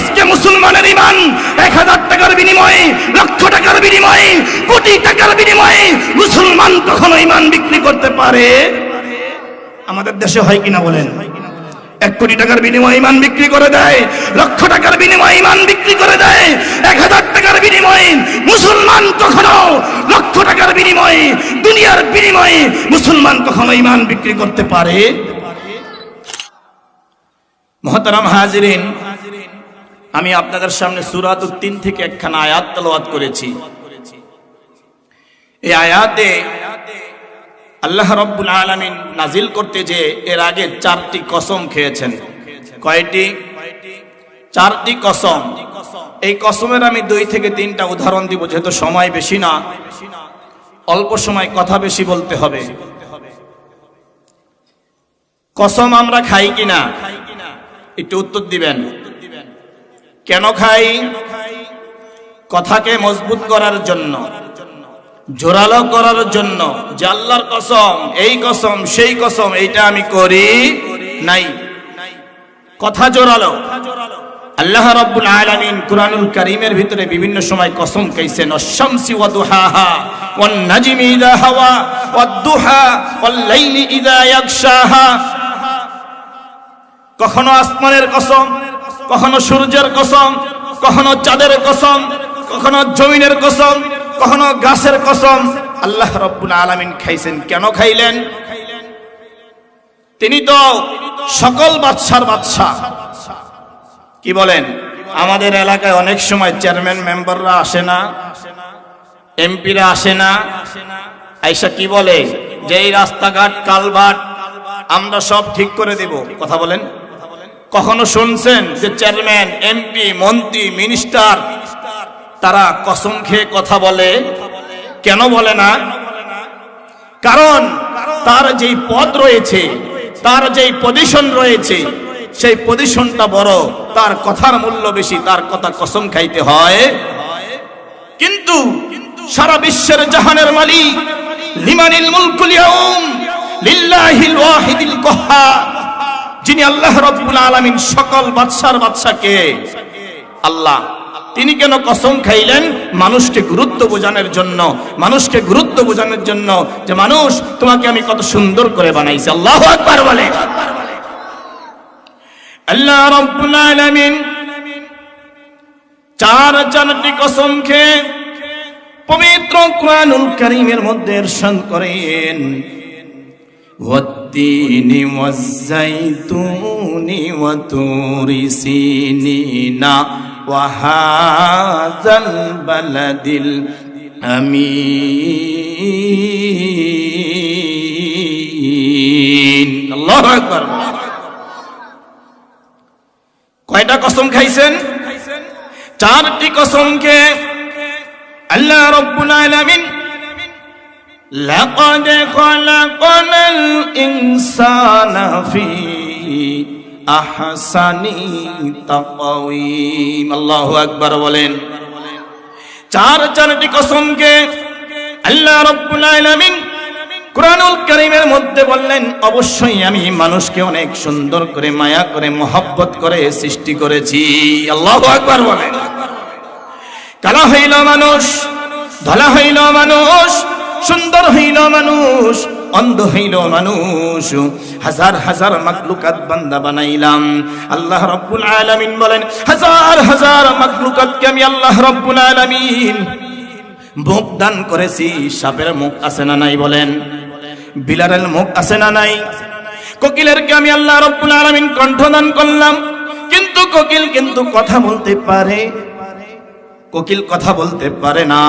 আজকে মুসলমানের ঈমান 1000 টাকার বিনিময়ে, লক্ষ টাকার বিনিময়ে, কোটি টাকার বিনিময়ে মুসলমান কখনো ঈমান বিক্রি করতে পারে? আমাদের দেশে হয় কিনা বলেন? 1 কোটি টাকার বিনিময়ে ঈমান বিক্রি করে দেয়, লক্ষ টাকার বিনিময়ে ঈমান বিক্রি করে দেয়। 1000 টাকার বিনিময়ে মুসলমান কখনো, লক্ষ টাকার বিনিময়ে, দুনিয়ার বিনিময়ে মুসলমান কখনো ঈমান বিক্রি করতে পারে? মুহতারাম হাজিরিন, আমি আপনাদের সামনে সূরাতুত 3 থেকে একখানা আয়াত তেলাওয়াত করেছি। এই আয়াতে আল্লাহ রাব্বুল আলামিন নাজিল করতে যে এর আগে 4টি কসম খেয়েছেন। কয়টি? 4টি কসম। এই কসমের আমি 2 থেকে 3টা উদাহরণ দিব, যেহেতু সময় বেশি না, অল্প সময় কথা বেশি বলতে হবে। কসম আমরা খাই কিনা একটু উত্তর দিবেন। কেন খাই? কথাকে মজবুত করার জন্য, জোরালো করার জন্য, যে আল্লাহর কসম, এই কসম, সেই কসম, এইটা আমি করি নাই। কথা জোরালো। আল্লাহ রাব্বুল আলামিন কুরআনুল কারীমের ভিতরে বিভিন্ন সময় কসম খাইছেন। আশ-শামসি ওয়া দুহাহা ওয়ান নাজমি ইযা হাওয়া ওয়াদ দুহা ওয়াল লাইলি ইযা ইয়াগশাহা। কখনো আসমানের কসম, কখনো সূর্যের কসম, কখনো চাঁদের কসম, কখনো জমিনের কসম, কখনো গাছের কসম আল্লাহ রাব্বুল আলামিন খাইছেন। কেন খাইলেন? তিনি তো সকল বাদশার বাদশা। কি বলেন? আমাদের এলাকায় অনেক সময় চেয়ারম্যান মেম্বাররা আসে না, এমপিরা আসে না, আইসা কি বলে যে এই রাস্তাঘাট কালভার্ট আমরা সব ঠিক করে দেব। কথা বলেন। কখনো শুনছেন যে চেয়ারম্যান, এমপি, মন্ত্রী, মিনিস্টার তারা কসম খেয়ে কথা বলে? কেন বলে না? কারণ তার যেই পদ রয়েছে, তার যেই পজিশন রয়েছে, সেই পজিশনটা বড়, তার কথার মূল্য বেশি, তার কথা কসম খাইতে হয়। কিন্তু সারা বিশ্বের জাহানের মালিক, লিমানিল মুলকুল ইয়াউম লিল্লাহিল ওয়াহিদিল কাহ্হার, যিনি আল্লাহ রাব্বুল আলামিন, সকল বাদশার বাদশা কে? আল্লাহ। তিনি কেন কসম খাইলেন? মানুষকে গুরুত্ব বোঝানোর জন্য, মানুষকে গুরুত্ব বোঝানোর জন্য যে মানুষ, তোমাকে আমি কত সুন্দর করে বানাইছি। আল্লাহু আকবার বলে। আল্লাহ রাব্বুল আলামিন 4টি কসম খেয়ে পবিত্র কুরআনুল কারীমের মধ্যে ইরশাদ করেন, ওয়াত-তিনি ওয়াজ-যাইতুনি ওয়া তুরি সিনিনা ওয়া হাযাল বালাদিল আমিন। আল্লাহু আকবার। কয়টা কসম খাইছেন? 4টি কসম খেয়ে আল্লাহ রাব্বুল আলামিন লাকাদ খালাকাল ইনসানা ফি আহসানি তাকওয়িম। আল্লাহু আকবার বলেন। 4টি কসমকে আল্লাহ রাব্বুল আলামিন কুরআনুল কারীমের মধ্যে বললেন, অবশ্যই আমি মানুষকে অনেক সুন্দর করে, মায়া করে, মহব্বত করে সৃষ্টি করেছি। আল্লাহু আকবার বলেন। কালা হইল মানুষ, ধলা হইল মানুষ, সুন্দর হইল মানুষ, অন্ধ হইল মানুষ, হাজার হাজার মাখলুকাত বান্দা বানাইলাম। আল্লাহ রাব্বুল আলামিন বলেন, হাজার হাজার মাখলুকাতকে আমি আল্লাহ রাব্বুল আলামিন মুখ দান করেছি। সাপের মুখ আছে না নাই বলেন? বিলারের মুখ আছে না নাই? কোকিলেরকে আমি আল্লাহ রাব্বুল আলামিন কণ্ঠ দান করলাম, কিন্তু কোকিল কিন্তু কথা বলতে পারে? কোকিল কথা বলতে পারে না।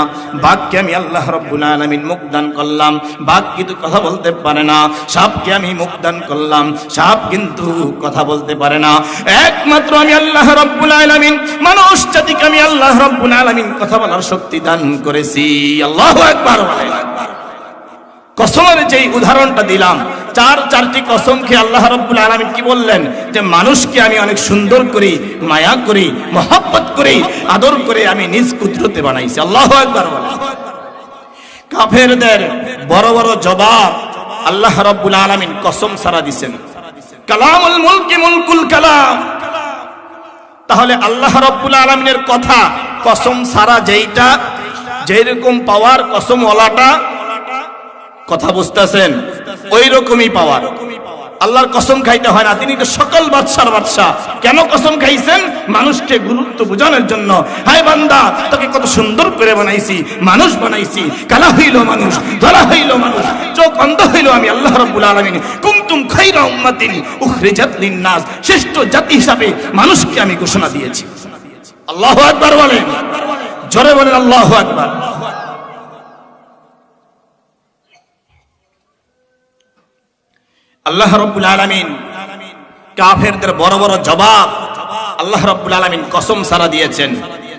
বাঘকে আমি আল্লাহ রাব্বুল আলামিন মুখ দান করলাম, বাঘ কিন্তু কথা বলতে পারে না। সাপকে আমি মুখ দান করলাম, সাপ কিন্তু কথা বলতে পারে না। একমাত্র আমি আল্লাহ রাব্বুল আলামিন মানুষ জাতিকে আমি আল্লাহ রাব্বুল আলামিন কথা বলার শক্তি দান করেছি। আল্লাহু আকবার। কসমের যেই উদাহরণটা দিলাম, 4টি কসম খেয়ে আল্লাহ রাব্বুল আলামিন কি বললেন? যে মানুষকে আমি অনেক সুন্দর করি, মায়া করি, মহব্বত করি, আদর করে আমি নিজ কুদরতে বানাইছি। আল্লাহু আকবার। কাফেরদের বড় বড় জবাব আল্লাহ রাব্বুল আলামিন কসম ছাড়া দিবেন। কালামুল মুলকি মুলকুল কালাম, তাহলে আল্লাহ রাব্বুল আলামিনের কথা কসম ছাড়া যেইটা যেরকম পাওয়ার কসম ওয়ালাটা কথা বুঝতেছেন ওই রকমই পাওয়ার। আল্লাহর কসম খাইতে হয় না, তিনি তো সকল বাদশার বাদশা। কেন কসম খাইছেন? মানুষকে গুরুত্ব বোঝানোর জন্য। হায় বান্দা, তোকে কত সুন্দর করে বানাইছি, মানুষ বানাইছি, কালা হইল মানুষ, ধরা হইল মানুষ, চোখ অন্ধ হইল আমি আল্লাহ রাব্বুল আলামিন। কুনতুম খায়রা উম্মাতিন উখরিজাত লিন-নাস, শ্রেষ্ঠ জাতি হিসাবে মানুষকে আমি ঘোষণা দিয়েছি। আল্লাহু আকবার বলেন, জোরে বলেন আল্লাহু আকবার। আল্লাহ রাব্বুল আলামিন কাফেরদের বড় বড় জবাব আল্লাহ রাব্বুল আলামিন কসম ছাড়া দিয়েছেন।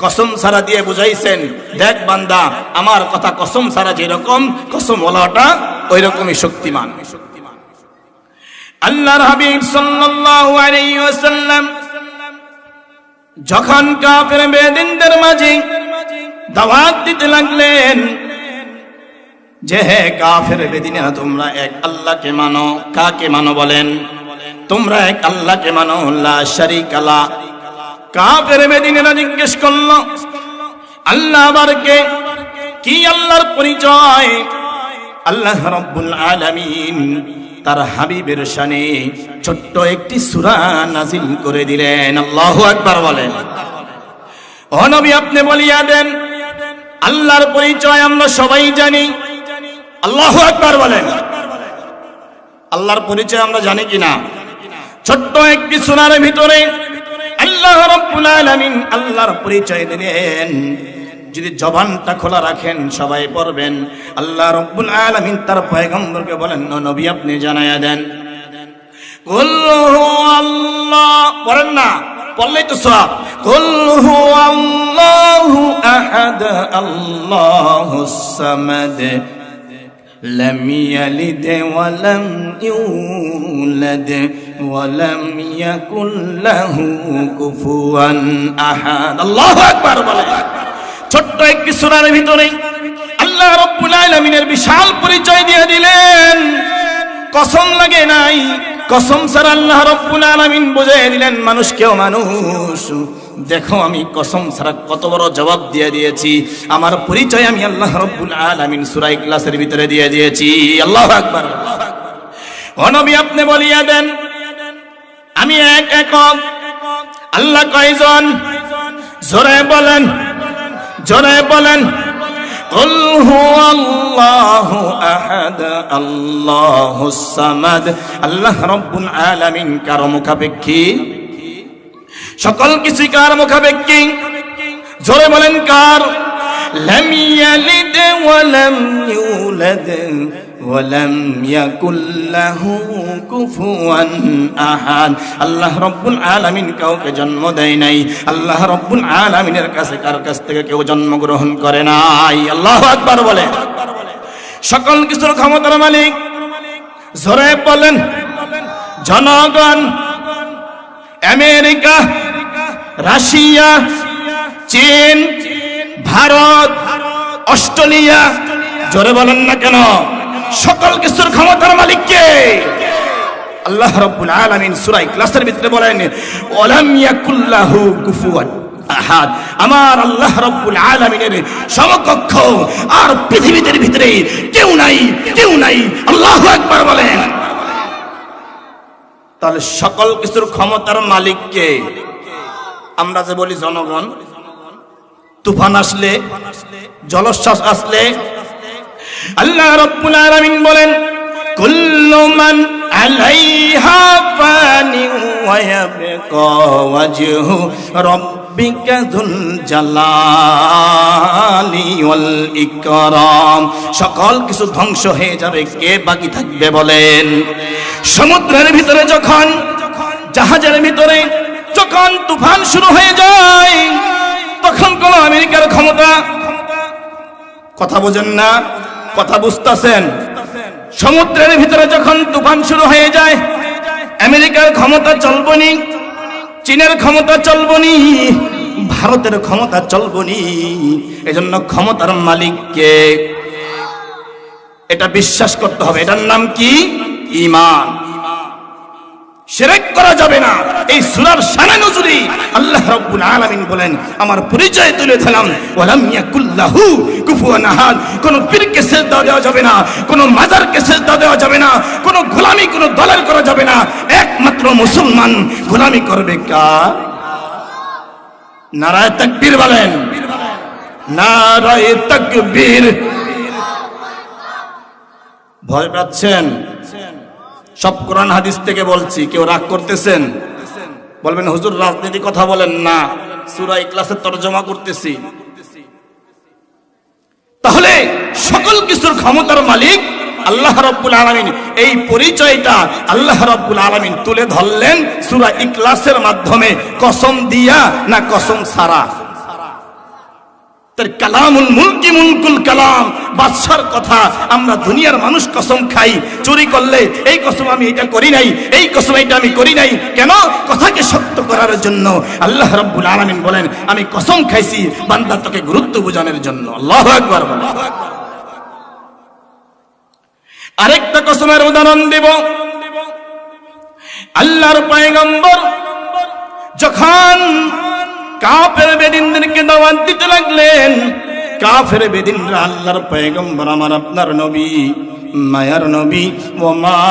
কসম ছাড়া দিয়ে বুঝাইছেন, দেখ বান্দা, আমার কথা কসম ছাড়া যেরকম, কসম ওয়ালাটা ওই রকমই শক্তিমান। আল্লাহর হাবিব সাল্লাল্লাহু আলাইহি ওয়াসাল্লাম যখন কাফের বেদিনদের মাঝে দাওয়াত দিতে লাগলেন যে হে কাফের বেদিনেরা, তোমরা এক আল্লাহকে মানো। কাকে মানো বলেন? তোমরা এক আল্লাহকে মানো, লা শারীকা লা। কাফের বেদিনেরা জিজ্ঞেস করলো, আল্লাহ আবার কে? কি আল্লাহর পরিচয়? আল্লাহ রাব্বুল আলামিন তার হাবিবের শানে ছোট্ট একটি সূরা নাজিল করে দিলেন। আল্লাহু আকবার বলেন। ও নবী, আপনি বলিয়া দেন, আল্লাহর পরিচয় আমরা সবাই জানি। আল্লাহু আকবার বলেন। আল্লাহর পরিচয় আমরা জানি কিনা? ছোট্ট একটি সূরার ভিতরে আল্লাহ রাব্বুল আলামিন আল্লাহর পরিচয় দিলেন। যদি জবানটা খোলা রাখেন সবাই পড়বেন। আল্লাহ রাব্বুল আলামিন তার পয়গম্বরকে বলেন, নবী আপনি জানায়া দেন। কুল হুয়াল্লাহ, পড়েন না, পড়লেই তো সওয়াব। কুল হুয়াল্লাহু আহাদ আল্লাহুস সামাদ لم يلد ولم يولد ولم يكن له كفوا احد। আল্লাহু আকবার বলে। ছোট্ট একটি সূরার ভিতরে আল্লাহ রাব্বুল আলামিনের বিশাল পরিচয় দিয়ে দিলেন। কসম লাগে নাই, কসম ছাড়া আল্লাহ রাব্বুল আলামিন বুঝিয়ে দিলেন মানুষকেও মানুষ। দেখো আমি কসম ছাড়া কত বড় জবাব দিয়ে দিয়েছি। আমার পরিচয় আমি আল্লাহ রাব্বুল আলামিন সূরা ইখলাসের ভিতরে দিয়ে দিয়েছি। আল্লাহু আকবার। ও নবী আপনি বলিয়া দেন, আমি এক একক। আল্লাহ কয়জন? জোরে বলেন, জোরে বলেন। কুল হুয়াল্লাহু আহাদ আল্লাহুস সামাদ। আল্লাহ রাব্বুল আলামিন কারো মুখাপেক্ষী? সকল কিছু কার মুখাপেক্ষী? জোরে বলেন কার? লাম ইয়ালিদ ওয়া লাম ইউলাদ ওয়া লাম ইয়াকুল লাহু কুফুয়ান আহাদ। আল্লাহ রাব্বুল আলামিন কাউকে জন্ম দেয় নাই। আল্লাহ রাব্বুল আলামিনের কাছে কার কাছ থেকে কেউ জন্মগ্রহণ করে নাই। আল্লাহু আকবার বলে। সকল কিছুর ক্ষমতার মালিক। জোরে বলেন জনগণ। আমেরিকা, রাশিয়া, চীন, ভারত, অস্ট্রেলিয়া, জোরে বলেন না কেন, সকল কিছুর ক্ষমতার মালিক কে? আল্লাহ রাব্বুল আলামিন সূরা ইখলাসের ভিতরে বলেন, ওয়ালাম ইয়াকুল্লাহু কুফুয়ান আহাদ। আমার আল্লাহ রাব্বুল আলামিনের সমকক্ষ আর পৃথিবীর ভিতরে কেউ নাই, কেউ নাই। আল্লাহু আকবার বলেন। তাহলে সকল কিছুর ক্ষমতার মালিক কে? আমরা যে বলি জনগণ। তুফান আসলে, জলোচ্ছ্বাস আসলে আল্লাহ রাব্বুল আলামিন বলেন, কুল্লু মান আলাইহা ফানি ওয়া ইয়াবকা ওয়াজহু রাব্বিকা যুল জালালি ওয়াল ইকরাম। সকল কিছু ধ্বংস হয়ে যাবে, কে বাকি থাকবে বলেন? সমুদ্রের ভিতরে যখন, জাহাজের ভিতরে যখন তুফান শুরু হয়ে যায়, তখন কোন আমেরিকার ক্ষমতা? কথা বোঝেন না, কথা বুঝতেছেন? সমুদ্রের ভিতরে যখন তুফান শুরু হয়ে যায়, আমেরিকার ক্ষমতা চলবনি, চীনের ক্ষমতা চলবনি, ভারতের ক্ষমতা চলবনি। এজন্য ক্ষমতার মালিককে এটা বিশ্বাস করতে হবে। এটার নাম কি? ঈমান। শিরক করা যাবে না। এই সূরার শানে নজুরি আল্লাহ রাব্বুল আলামিন বলেন, আমার পরিচয় তুলে ধরলাম, ওয়ালাম ইয়াকুল্লাহু কুফুয়ান আহাদ। কোন পীরকে সিজদা দেওয়া যাবে না, কোন মাজারকে সিজদা দেওয়া যাবে না, কোন গোলামি কোন দলের করা যাবে না। একমাত্র মুসলমান গোলামি করবে কার? নারায়ে তাকবীর বলেন, নারায়ে তাকবীর। ভয় পাচ্ছেন? সব কোরআন হাদিস থেকে বলছি, কেউ রাগ করতেছেন? বলবেন হুজুর রাজনীতি কথা বলেন না, সূরা ইখলাসের তরজমা করতেছি। তাহলে সকল কিছুর ক্ষমতার মালিক আল্লাহ রাব্বুল আলামিন। এই পরিচয়টা আল্লাহ রাব্বুল আলামিন তুলে ধরলেন সূরা ইখলাসের মাধ্যমে। কসম দিয়া না কসম ছাড়া? তার কালামুল মুলকি মুলকুল কালাম, বাদশার কথা। আমরা দুনিয়ার মানুষ কসম খাই, চুরি করলে এই কসম আমি এটা করি নাই, এই কসম এটা আমি করি নাই। কেন? কথাকে সত্য করার জন্য। আল্লাহ রাব্বুল আলামিন বলেন, আমি কসম খাইছি বান্দা তোকে গুরুত্ব বোঝানোর জন্য। আল্লাহু আকবার বলেন। আরেকটা কসমের উদাহরণ দেব। আল্লাহর পয়গম্বর যখন কাফের বেদিনদেরকে দাওয়াত দিতে লাগলেন, কাফের বেদিনরা আল্লাহর পয়গম্বর আমার আপনার নবী, মায়ার নবী, ওমা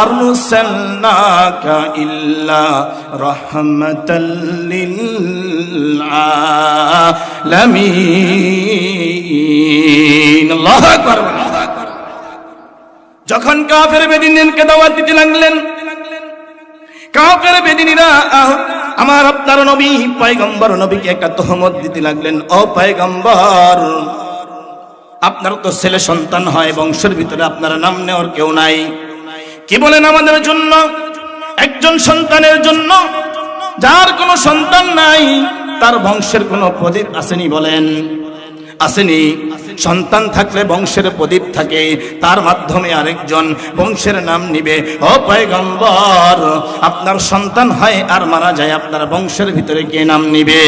আরসালনাকা ইল্লা রাহমাতাল লিল আলামিন। আল্লাহু আকবার। যখন কাফের বেদিনদেরকে দাওয়াত দিতে লাগলেন, কাফের বেদিনীরা আমার আপনার নবী পয়গম্বর নবীকে একটা তহমত দিতে লাগলেন। ও পয়গম্বর, আপনার তো ছেলে সন্তান হয়, বংশের ভিতরে আপনার নাম নেওয়ার কেউ নাই। কি বলেন আমাদের জন্য? একজন সন্তানের জন্য, যার কোনো সন্তান নাই, তার বংশের কোনো প্রদীপ আসেনি? বলেন আসেনি? সন্তান থাকলে বংশের প্রদীপ থাকে, তার মাধ্যমে আরেকজন বংশের নাম নিবে। ও পয়গম্বর, আপনার সন্তান হয় আর মারা যায়, আপনার বংশের ভিতরে কে নাম নিবে?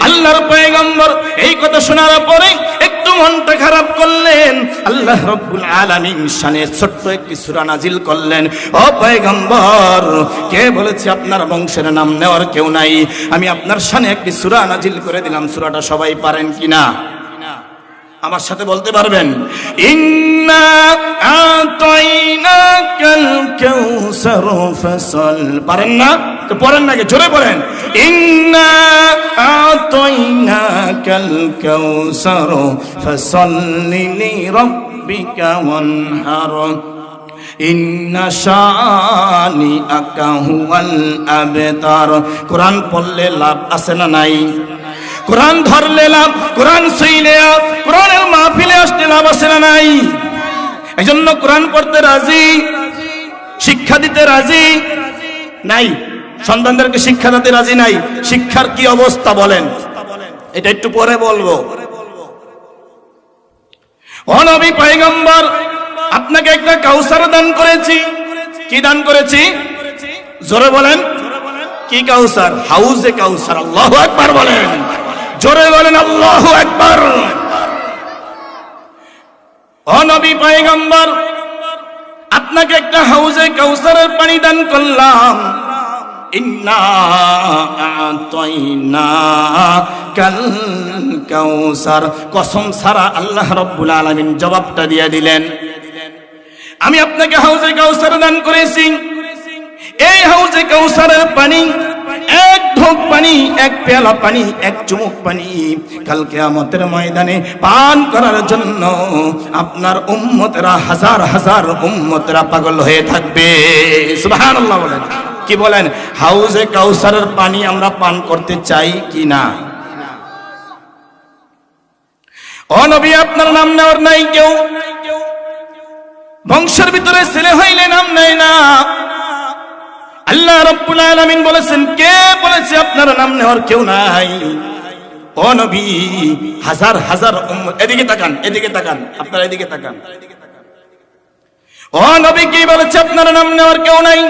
আল্লাহর পয়গম্বর এই কথা শোনার পরে একটু মনটা খারাপ করলেন। আল্লাহ রাব্বুল আলামিন শানে ছোট্ট একটি সূরা নাজিল করলেন। ও পয়গম্বর, কে বলেছে আপনার বংশের নাম নেওয়ার কেউ নাই? আমি আপনার শানে একটি সূরা নাজিল করে দিলাম। সূরাটা সবাই পারেন কিনা? আমার সাথে বলতে পারবেন? ইন্না আতাইনাকাল কাউসার ফাসাল। পারেন না তো পড়েন না, জোরে পড়েন। ইন্না আতাইনাকাল কাউসার ফাসাল্লি লিরাব্বিকা ওয়ানহার ইন্না শানিআকা হুয়াল আবতার। কোরআন পড়লে লাভ আছে না নাই? কোরআন ধরলে লাভ, কোরআন শুইলে লাভ, কোরআনের মাহফিলে আসলে লাভ আছে না নাই? এই জন্য কোরআন পড়তে রাজি, শিক্ষা দিতে রাজি নাই, সন্তানদেরকে শিক্ষা দিতে রাজি নাই। শিক্ষার কি অবস্থা বলেন? এটা একটু পরে বলবো। ও নবী পয়গম্বর, আপনাকে একটা কাউসার দান করেছি। কি দান করেছি? জোরে বলেন। কি কাউসার? হাউজে কাউসার। আল্লাহু আকবার বলেন, জোরে বলেন আল্লাহু আকবার। ও নবী পয়গম্বর, আপনাকে একটা হাউজে কাউসারের পানি দান করলাম। ইন্না আতাইনাকাল কাউসার। কসম ছাড়া আল্লাহ রাব্বুল আলামিন জবাবটা দিয়ে দিলেন, আমি আপনাকে হাউজে কাউসার দান করেছি। এই হাউজে কাউসারের পানি, এক ঢোক পানি, এক পেয়ালা পানি, এক চুমুক পানি কাল কিয়ামতের ময়দানে পান করার জন্য আপনার উম্মতেরা, হাজার হাজার উম্মতেরা পাগল হয়ে থাকবে। সুবহানাল্লাহ বলেন। কি বলেন? হাউজে কাউসারের পানি আমরা পান করতে চাই কি না? ও নবী, আপনার নাম নেওয়ার নাই কেউ, বংশের ভিতরে ছেলে হইলে নাম নেয় না। আল্লাহ রাব্বুল আলামিন বলেছেন, কে বলেছে আপনার নাম নেওয়ার কেউ নাই? ও নবী, হাজার হাজার উম্মত, এদিকে তাকান, এদিকে তাকান, আপনারা এদিকে তাকান। ও নবী, কি বলেছে আপনার নাম নেওয়ার কেউ নাই?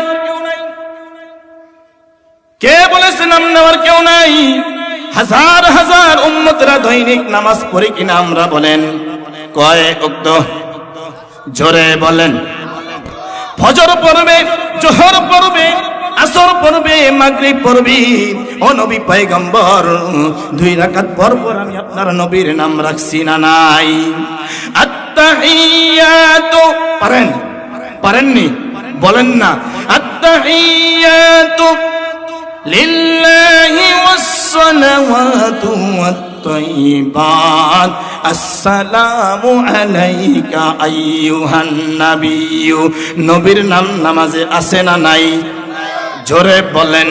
কে বলেছে নাম নেওয়ার কেউ নাই? হাজার হাজার উম্মতরা দৈনিক নামাজ পড়ে কিনা আমরা বলেন? কয় ওয়াক্ত? জোরে বলেন। ফজর পড়বে, জোহর পড়বে, আসর পড়বে, মাগরিব পড়বি, ও নবী পয়গম্বর 2 রাকাত পর পর আমি আপনার নবীর নাম রাখছি না নাই? আত্তাহিয়াতু পারেননি বলেন না, আত্তাহিয়াতু লিল্লাহি ওয়াস-সালাওয়াতু ওয়াত-তাইয়্যিবাত, আসসালামু আলাইকা আইয়ুহান নাবিয়্যু। নবীর নাম নামাজে আছে না নাই? জোরে বলেন,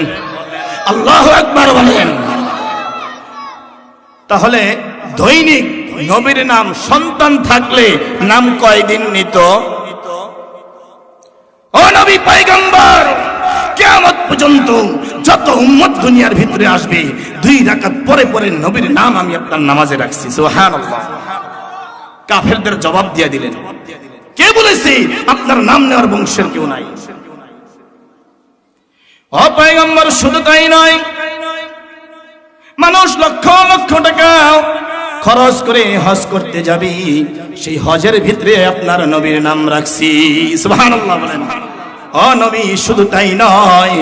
আল্লাহু আকবার বলেন। তাহলে দৈনিক নবীর নাম সন্তান থাকলে নাম কয়দিন নিত? ও নবী পয়গম্বর, কিয়ামত পর্যন্ত যত উম্মত দুনিয়ার ভিতরে আসবে 2 রাকাত পরে পরে নবীর নাম আমি আপনার নামাজে রাখছি। সুবহানাল্লাহ। কাফেরদের জবাব দিয়ে দিলেন, কে বলেছে আপনার নাম নেওয়ার বংশের কেউ নাই? ও পয়গম্বর, শুধু তাই নয়, মানুষ লক্ষ লক্ষ টাকা খরচ করে হজ করতে যাবি, সেই হজের ভিতরে আপনার নবীর নাম রাখছি। সুবহানাল্লাহ বলেন। ও নবী, শুধু তাই নয়,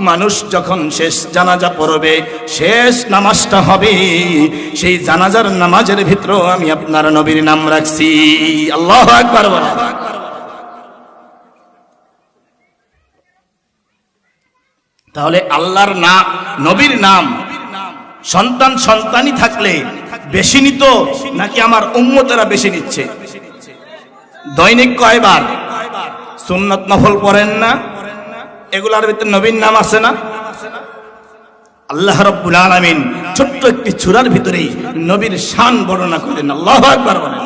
মানুষ যখন শেষ জানাজা পড়বে, শেষ নামাজটা হবে, সেই জানাজার নামাজের ভিতরেও আমি আপনার নবীর নাম রাখছি। আল্লাহু আকবার বলেন। তাহলে আল্লাহর নাম, নবীর নাম সন্তানই থাকলে বেশি নিত নাকি আমার উম্মতেরা বেশি নিচ্ছে? দৈনিক কয়বার সুন্নাত নফল পড়েন না? এগুলার ভিতরে নবীর নাম আছে না? আল্লাহ রাব্বুল আলামিন ছোট্ট একটি সূরার ভিতরেই নবীর শান বর্ণনা করেন। আল্লাহু আকবার বলেন।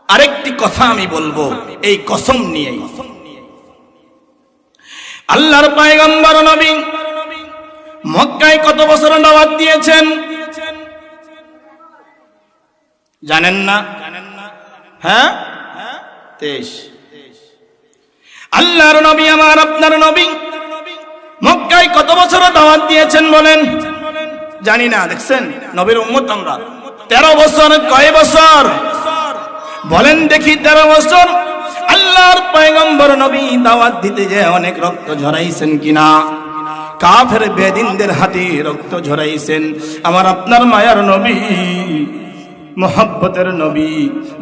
আরেকটি কথা আমি বলবো এই কসম নিয়ে, আল্লাহর পয়গম্বর নবী মক্কায় কত বছর দাওয়াত দিয়েছেন জানেন না? হ্যাঁ, 23। আল্লাহর নবী, আমার আপনার নবী মক্কায় কত বছর দাওয়াত দিয়েছেন বলেন? জানি না। দেখছেন, নবীর উম্মত আমরা। 13 বছর। কয় বছর বলেন দেখি? 13 বছর। আল্লাহর পয়গম্বর নবী দাওয়াত দিতে যে অনেক রক্ত ঝরাইছেন কিনা? কাফের বেদিনদের হাতে রক্ত ঝরাইছেন। আমার আপনার মায়ার নবী, মোহাব্বতের নবী,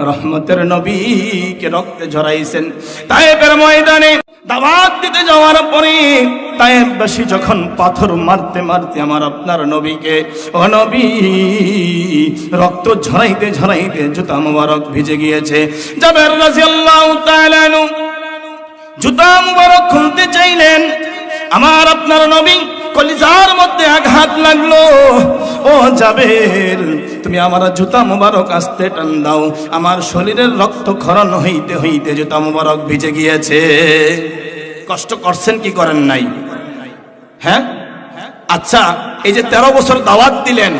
রহমতের নবীকে রক্তে ঝরাইছেন। তায়েফের ময়দানে দাওয়াত দিতে যাওয়ার পরে তায়েফবাসী যখন পাথর মারতে মারতে আমার আপনার নবীকে, ও নবী, রক্ত ঝরাইতে ঝরাইতে জুতা মুবারক ভিজে গিয়েছে। জাবের রাদিয়াল্লাহু তাআলা আনহু জুতা মুবারক খুলতে চাইলেন, আমার আপনার নবী কলিজার মধ্যে আঘাত লাগলো। ও জাবের, তুমি আমার জুতা মুবারক আস্তে টান দাও, আমার শরীরের রক্ত ক্ষরণ হইতে হইতে জুতা মুবারক ভিজে গিয়েছে। কষ্ট করছেন কি করেন নাই? হ্যাঁ, আচ্ছা, এই যে 13 বছর দাওয়াত দিলেন,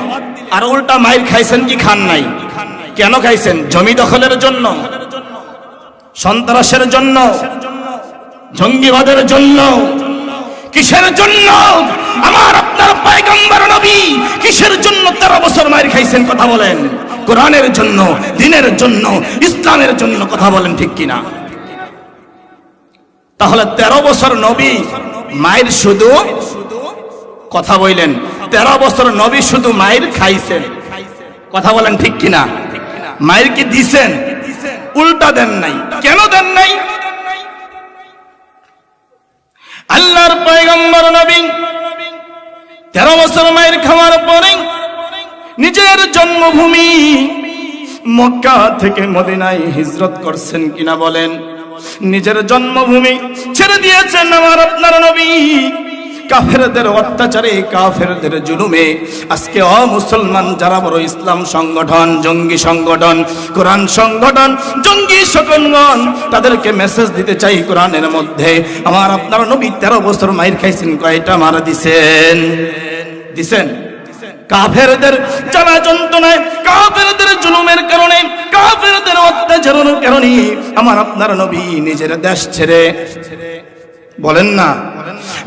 আর উল্টা মাইর খাইছেন কি খান নাই? কেন খাইছেন? জমি দখলের জন্য, সন্ত্রাসের জন্য, জঙ্গিবাদের জন্য, কিসের জন্য? আমার আপনার পয়গম্বর নবী কিসের জন্য 13 বছর মাইর খাইছেন? কথা বলেন। কোরআনের জন্য, দ্বীনের জন্য, ইসলামের জন্য। কথা বলেন ঠিক কিনা? তাহলে 13 বছর নবী মাইর শুধু, কথা বলেন, 13 বছর নবী শুধু মাইর খাইছেন। কথা বলেন ঠিক কিনা? মাইর কি দিছেন? উল্টা দেন নাই। কেন দেন নাই? আল্লাহর পয়গম্বর নবী 13 বছর মায়ের খাওয়ার পরে নিজের জন্মভূমি মক্কা থেকে মদিনায় হিজরত করছেন কিনা বলেন? নিজের জন্মভূমি ছেড়ে দিয়েছেন আমার আপনার নবী। কাফেরদের অত্যাচারে, কাফেরদের জুলুমে আজকে অমুসলমান যারা বড় ইসলাম সংগঠন, জঙ্গি সংগঠন, কোরআন সংগঠন, জঙ্গি সংগঠন, তাদেরকে মেসেজ দিতে চাই কোরআনের মধ্যে আমার আপনার নবী 13 বছর মাইর খাইছেন। কয়টা মারা দিছেন? দিছেন। কাফেরদের জ্বালা যন্ত্রণায়, কাফেরদের জুলুমের কারণে, কাফেরদের অত্যাচারের কারণে আমার আপনার নবী নিজের দেশ ছেড়ে, বলেন না,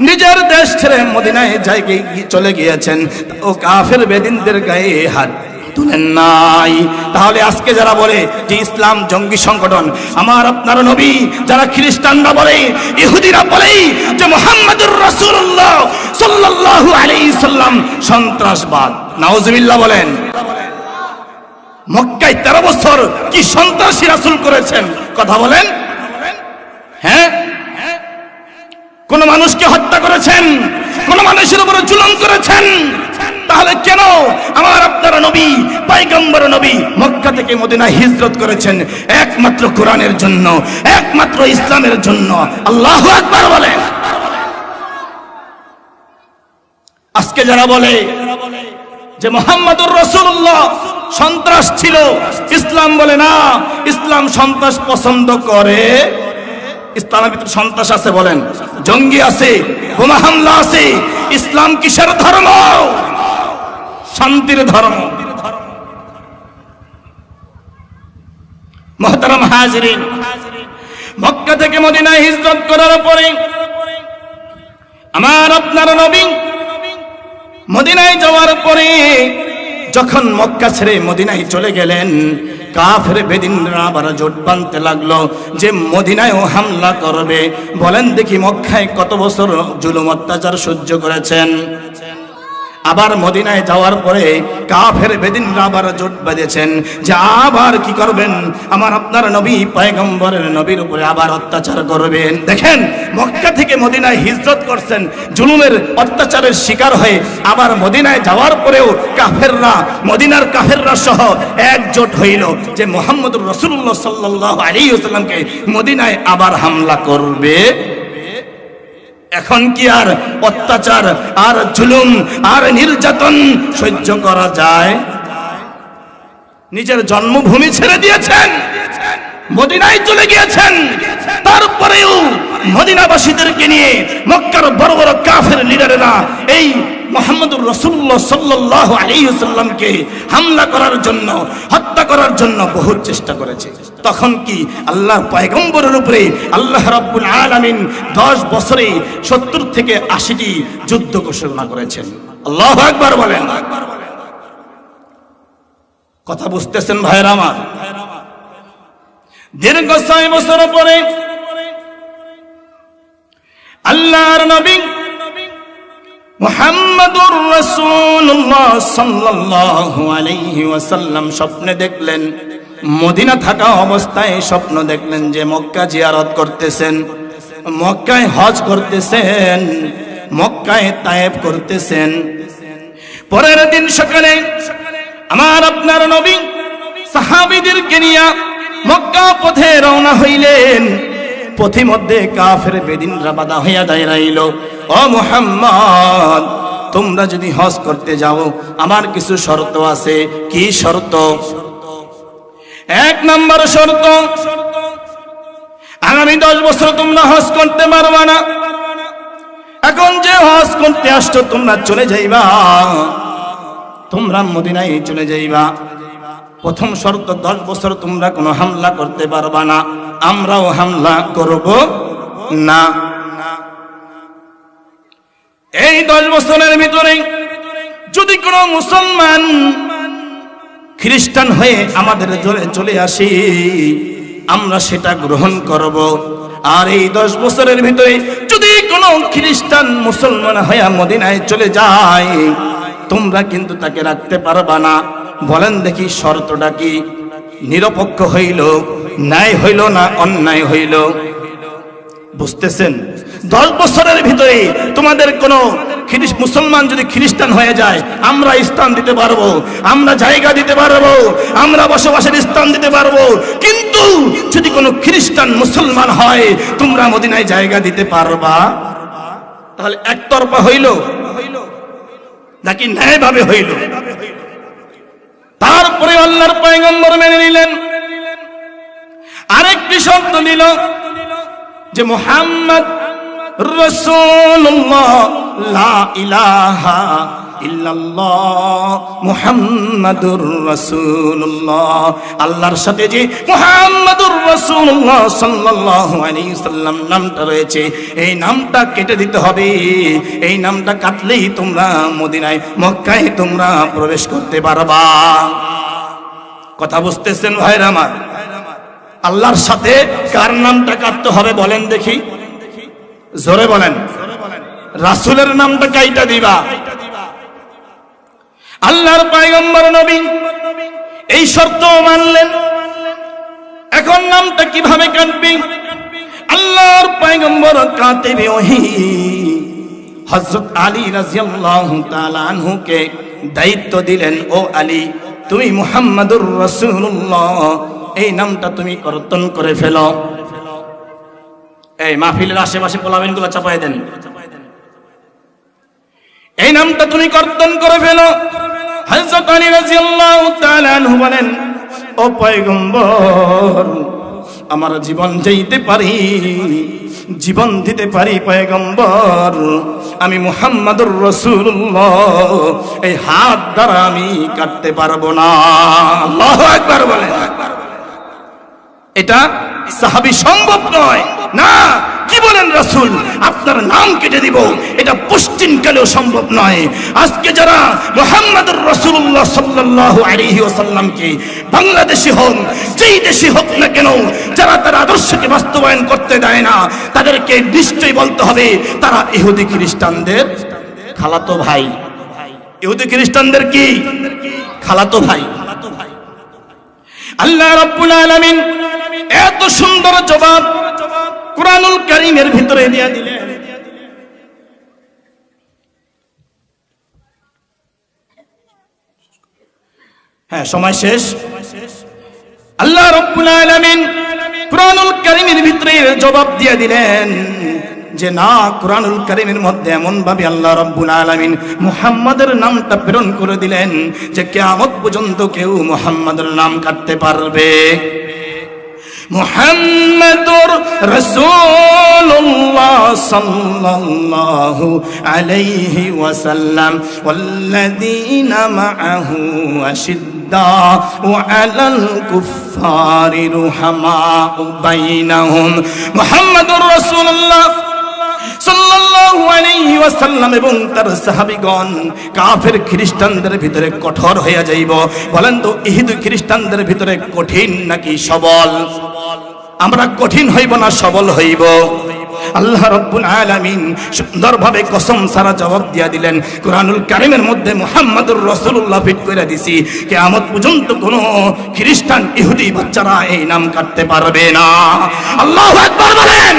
নিজের দেশ ছেড়ে মদিনায় জায়গায় চলে গিয়েছেন। ও কাফের বেদিনদের গায়ে হাত তুলেন নাই। তাহলে আজকে যারা বলে যে ইসলাম জঙ্গি সংগঠন, আমার আপনার নবী, যারা খ্রিস্টানরা বলে, ইহুদিরা বলে যে মুহাম্মদুর রাসূলুল্লাহ সাল্লাল্লাহু আলাইহি সাল্লাম সন্ত্রাসবাদ, নাউজুবিল্লাহ বলেন। মক্কায় 13 বছর কি সন্ত্রাসী রাসূল করেছেন, কথা বলেন। হ্যাঁ, কোন মানুষকে হত্যা করেছেন, কোন মানুষের উপর জুলুম করেছেন। তাহলে কেন আমার আপনার নবী, পয়গম্বর নবী মক্কা থেকে মদিনায় হিজরত করেছেন? একমাত্র কোরআনের জন্য, একমাত্র ইসলামের জন্য। আল্লাহু আকবার বলেন। আজকে যারা বলে যে মুহাম্মদুর রাসূলুল্লাহ সন্ত্রাস ছিল, ইসলাম বলে না, ইসলাম সন্ত্রাস পছন্দ করে। ইসলামের ভিতরে সন্ত্রাস আছে বলেন, জঙ্গি আছে, বোমা হামলা আছে। ইসলাম কিসের ধর্ম? শান্তির ধর্ম। মুহতারাম হাজিরিন, মক্কা থেকে মদিনায় হিজরত করার পরে আমার আপনার নবী মদিনায় যাওয়ার পরে যখন মক্কা ছেড়ে মদিনায় চলে গেলেন, কাফের বেদিনরা আবার জোট বাঁধতে লাগলো যে মদিনায়ও হামলা করবে। বলেন দেখি মক্কায় কত বছর জুলুম অত্যাচার সহ্য করেছেন? আবার মদিনায় যাওয়ার পরে কাফের বেদিনরা আবার জোট বেঁধেছেন যে আবার কি করবেন, আমার আপনার নবী পয়গম্বরের নবীর উপরে আবার অত্যাচার করবেন। দেখেন, মক্কা থেকে মদিনায় হিজরত করছেন, জুলুমের অত্যাচারের শিকার হয়ে আবার মদিনায় যাওয়ার পরেও কাফেররা, মদিনার কাফেররা সহ একজোট হইল যে মুহাম্মদুর রাসূলুল্লাহ সাল্লাল্লাহু আলাইহি ওয়াসাল্লামকে মদিনায় আবার হামলা করবে। এখন কি আর অত্যাচার আর জুলুম আর নির্যাতন সহ্য করা যায়? নিজের জন্মভূমি ছেড়ে দিয়েছেন, মদিনায় চলে গিয়েছেন, তারপরেও মদিনাবাসীদেরকে নিয়ে মক্কার বড় বড় কাফের লিডারেরা এই মুহাম্মদুর রাসূলুল্লাহ সাল্লাল্লাহু আলাইহি ওয়াসাল্লামকে হামলা করার জন্য, হত্যা করার জন্য বহু চেষ্টা করেছে। তখন কি আল্লাহর পয়গম্বরের উপরে আল্লাহ রাব্বুল আলামিন 10 বছরে 70 থেকে 80টি যুদ্ধ ঘোষণা করেছেন। আল্লাহু আকবার বলেন। কথা বুঝতেছেন ভাইরা আমার? দীর্ঘ 6 বছর পরে আল্লাহর নবী মুহাম্মদুর রাসূলুল্লাহ সাল্লাল্লাহু আলাইহি ওয়াসাল্লাম স্বপ্নে দেখলেন, মদিনা থাকা অবস্থায় স্বপ্ন দেখলেন যে মক্কা জিয়ারত করতেছেন, মক্কায় হজ করতেছেন, মক্কায় তায়েব করতেছেন। পরের দিন সকালে আমার আপনার নবী সাহাবীদেরকে নিয়ে মক্কা পথে রওনা হইলেন। পথিমধ্যে কাফের বেদিনরা বাধা হইয়া দাঁড়াইল, ও মুহাম্মদ, তোমরা যদি হজ করতে যাও আমার কিছু শর্ত আছে। কি শর্ত? 1 নম্বর শর্ত, আগামী 10 বছর তোমরা হজ করতে পারবা না। এখন যে হজ করতে আসছো তোমরা চলে যাইবা, তোমরা মদিনায় চলে যাইবা। প্রথম শর্ত, 10 বছর তোমরা কোনো হামলা করতে পারবা না, আমরাও হামলা করব না। এই 10 বছরের ভিতরে যদি কোনো মুসলমান খ্রিস্টান হয়ে আমাদের জোরে চলে আসি, আমরা সেটা গ্রহণ করব। আর এই 10 বছরের ভিতরে যদি কোনো খ্রিস্টান মুসলমান হয়ে মদিনায় চলে যায়, তোমরা কিন্তু তাকে রাখতে পারবা না। বলেন দেখি শর্তটা কি? নিরপেক্ষ হইল, ন্যায় হইল না অন্যায় হইল? বুঝতেছেন? 10 বছরের ভিতরে তোমাদের কোনো মুসলমান যদি খ্রিস্টান হয়ে যায়, আমরা স্থান দিতে পারবো, আমরা জায়গা দিতে পারবো, আমরা বসবাসের স্থান দিতে পারবো। কিন্তু যদি কোনো খ্রিস্টান মুসলমান হয়, তোমরা মদিনায় জায়গা দিতে পারবা? তাহলে একতরফা হইল নাকি ন্যায়ভাবে হইল? তারপরে আল্লাহর পয়গম্বর মেনে নিলেন। আরেকটি শর্ত দিল যে মুহাম্মদ রাসূলুল্লাহ লা ইলাহা ইল্লাল্লাহ মুহাম্মাদুর রাসূলুল্লাহ। আল্লাহর সাথে যে মুহাম্মাদুর রাসূলুল্লাহ সাল্লাল্লাহু আলাইহি ওয়াসাল্লাম নামটা রয়েছে, এই নামটা কেটে দিতে হবে। এই নামটা কাটলেই তোমরা মদিনায়, মক্কায় তোমরা প্রবেশ করতে পারবা। কথা বুঝতেছেন ভাইরা আমার? আল্লাহর সাথে কার নামটা কাটতে হবে বলেন দেখি, জোরে বলেন। রাসূলের নামটা কাইটা দিবা। আল্লাহর পয়গম্বর নবী এই শর্ত মানলেন। এখন নামটা কিভাবে কাটবি? আল্লাহর পয়গম্বর কাতিবে ওহী হযরত আলী রাদিয়াল্লাহু তাআলা আনহুকে দায়িত্ব দিলেন, ও আলী, তুমি মুহাম্মাদুর রাসূলুল্লাহ এই নামটা তুমি কর্তন করে ফেলো। এই মাহফিলের আশেপাশে পোলাবেনগুলো চাপাই দেন। এই নামটা তুমি কর্তন করে ফেলো। হযরত আলী রাদিয়াল্লাহু তাআলা আনহু বলেন, ও পয়গম্বর, আমার জীবন যাইতে পারি, জীবন দিতে পারি পয়গম্বর, আমি মুহাম্মাদুর রাসূলুল্লাহ এই হাত দ্বারা আমি কাটতে পারবো না। আল্লাহু আকবার বলেন। এটা সাহাবী সম্ভব নয়। না, কি বলেন রাসূল, আপনার নাম কেটে দিব, এটা পশ্চিমকালেও সম্ভব নয়। আজকে যারা মুহাম্মাদুর রাসূলুল্লাহ সাল্লাল্লাহু আলাইহি ওয়াসাল্লামকে বাংলাদেশি হোক, যেই দেশি হোক না কেন, যারা তার আদর্শকে বাস্তবায়ন করতে দেয় না, তাদেরকে নিশ্চয়ই বলতে হবে তারা ইহুদি খ্রিস্টানদের খালাতো ভাই। ইহুদি খ্রিস্টানদের কি খালাতো ভাই। আল্লাহ রাব্বুল আলামিন এত সুন্দর জবাব কুরআনুল কারীমের ভিতরে দিয়ে দিলেন। হ্যাঁ, সময় শেষ। আল্লাহ রাব্বুল আলামিন কুরআনুল কারীমের ভিতরে জবাব দিয়ে দিলেন যে না, কুরআনুল কারীমের মধ্যে এমন ভাবে আল্লাহ রাব্বুল আলামিন মুহাম্মাদের নামটা প্রেরণ করে দিলেন যে কিয়ামত পর্যন্ত কেউ মুহাম্মাদের নাম কাটতে পারবে। মুহাম্মাদুর রাসূলুল্লাহ সাল্লাল্লাহু আলাইহি ওয়াসাল্লাম ওয়াল্লাযীনা মাআহু আশিদ্দাউ আলাল কুফফারি রুহামাউ বাইনাহুম। মুহাম্মাদুর রাসূলুল্লাহ সাল্লাল্লাহু আলাইহি ওয়াসাল্লাম এবং তার সাহাবীগণ কাফের খ্রিস্টানদের ভিতরে কঠোর হয়ে যাইব। বলেন তো, ইহুদি খ্রিস্টানদের ভিতরে কঠিন নাকি সবল? আমরা কঠিন হইব না সবল হইব? আল্লাহ রাব্বুল আলামিন সুন্দরভাবে কসম সারা জবাব দিয়া দিলেন। কুরআনুল কারীমের মধ্যে মুহাম্মাদুর রাসূলুল্লাহ ফিট করে দিছি, কিয়ামত পর্যন্ত কোন খ্রিস্টান ইহুদি বাচ্চারা এই নাম কাটতে পারবে না। আল্লাহু আকবার বলেন।